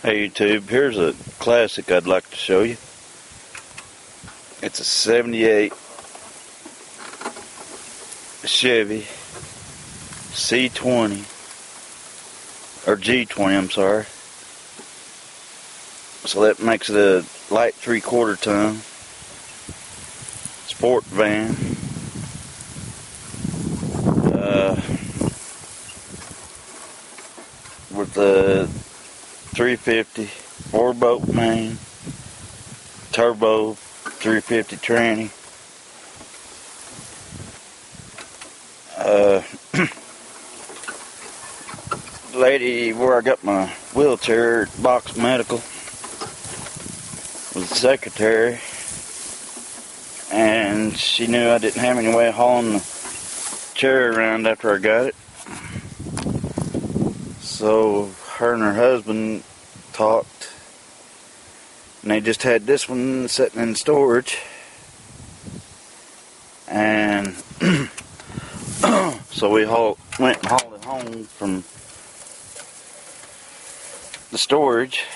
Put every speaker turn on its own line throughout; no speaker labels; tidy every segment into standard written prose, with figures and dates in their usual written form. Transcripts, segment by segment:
Hey YouTube, here's a classic I'd like to show you. It's a 78 Chevy C20, or G20, I'm sorry. So that makes it a light 3/4 ton sport van. With the 350 4-bolt main, turbo 350 tranny. Lady where I got my wheelchair at Box Medical was the secretary, and she knew I didn't have any way of hauling the chair around after I got it. So her and her husband talked, and they just had this one sitting in storage. And so we went and hauled it home from the storage,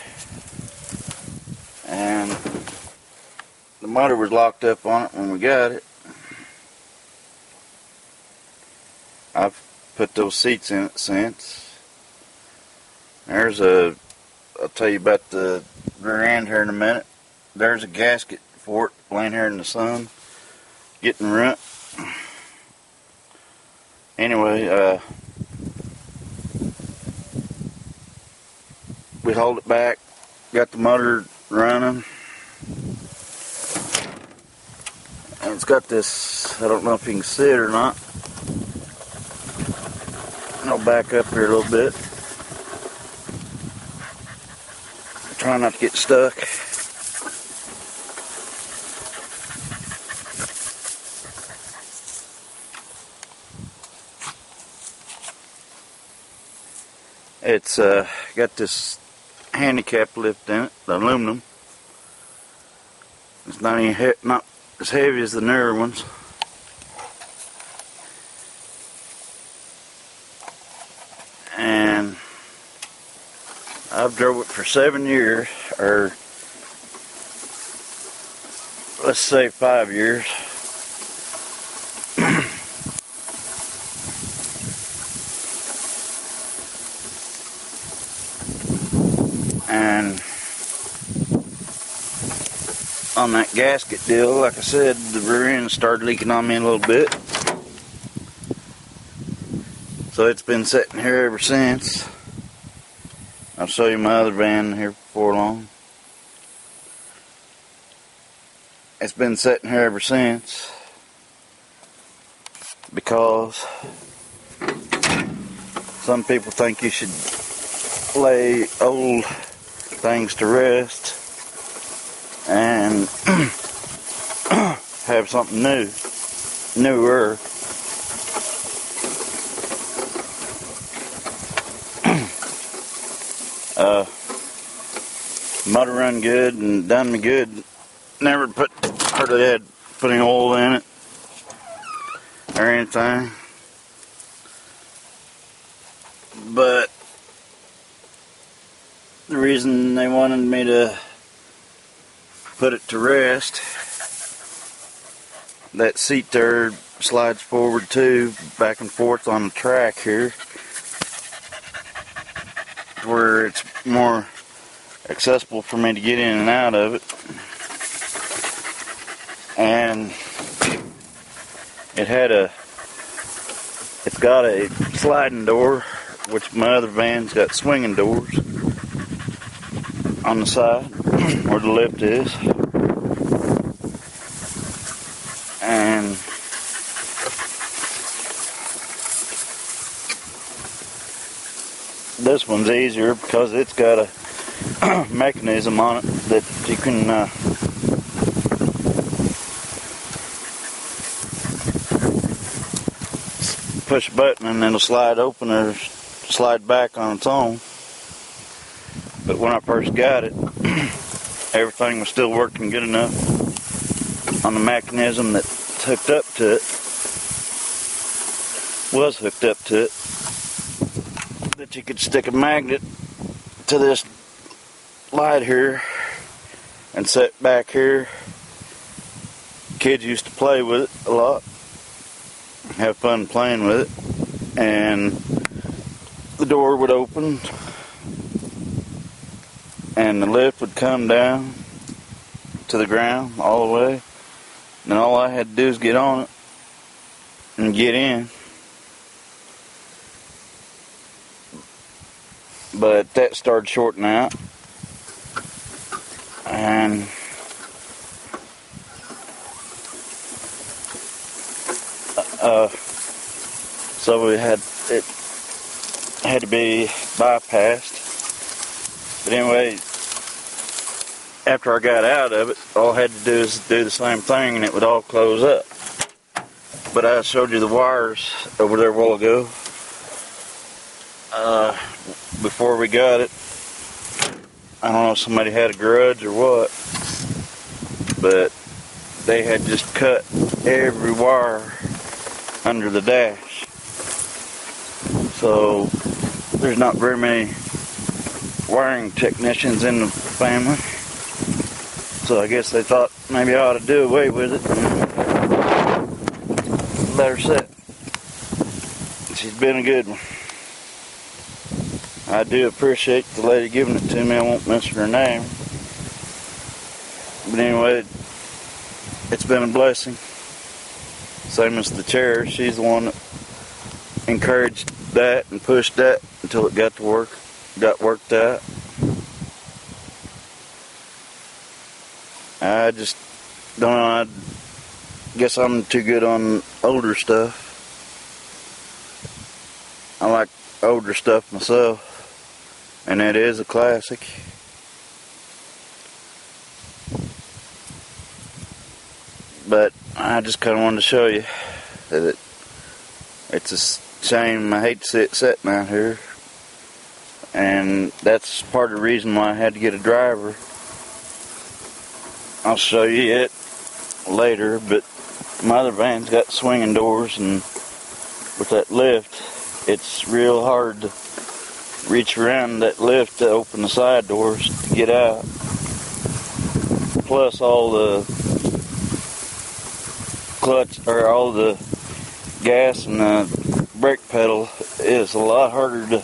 and the motor was locked up on it when we got it. I've put those seats in it since. I'll tell you about the rear end here in a minute. There's a gasket for it laying here in the sun, getting runt. Anyway, we hauled it back, got the motor running, and it's got this, I don't know if you can see it or not. I'll back up here a little bit. Try not to get stuck. It's got this handicap lift in it, the aluminum. It's not as heavy as the newer ones. And I've drove it for 7 years, or let's say 5 years. And on that gasket deal, like I said, the rear end started leaking on me a little bit. So it's been sitting here ever since. I'll show you my other van here before long. It's been sitting here ever since because some people think you should lay old things to rest and have something newer. Motor run good and done me good. Never hardly had put any oil in it or anything. But the reason they wanted me to put it to rest, that seat there slides forward too, back and forth on the track here, where it's more accessible for me to get in and out of it. And it's got a sliding door, which my other van's got swinging doors on the side where the lift is. And this one's easier because it's got a mechanism on it that you can push a button and it'll slide open or slide back on its own. But when I first got it, everything was still working good enough on the mechanism that's hooked up to it, that you could stick a magnet to this light here and set back here. Kids used to play with it a lot, have fun playing with it, and the door would open and the lift would come down to the ground all the way, and all I had to do is get on it and get in. But that started shorting out, and so it had to be bypassed. But anyway, after I got out of it, all I had to do is do the same thing and it would all close up. But I showed you the wires over there a while ago. Before we got it, I don't know if somebody had a grudge or what, but they had just cut every wire under the dash. So there's not very many wiring technicians in the family. So I guess they thought maybe I ought to do away with it and let her sit. She's been a good one. I do appreciate the lady giving it to me. I won't mention her name. But anyway, it's been a blessing. Same as the chair. She's the one that encouraged that and pushed that until it got worked out. I just don't know. I guess I'm too good on older stuff. I like older stuff myself. And that is a classic. But I just kind of wanted to show you that it's a shame. I hate to see it sitting out here. And that's part of the reason why I had to get a driver. I'll show you it later, but my other van's got swinging doors, and with that lift, it's real hard to reach around that lift to open the side doors to get out. Plus all the clutch, or all the gas and the brake pedal is a lot harder to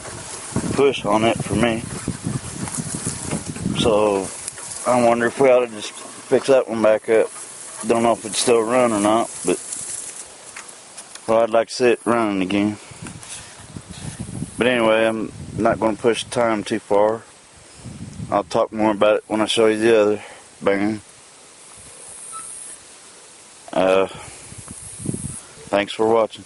push on it for me. So I wonder if we ought to just fix that one back up. Don't know if it's still running or not, but well, I'd like to see it running again. But anyway, I'm not going to push the time too far. I'll talk more about it when I show you the other van. Thanks for watching.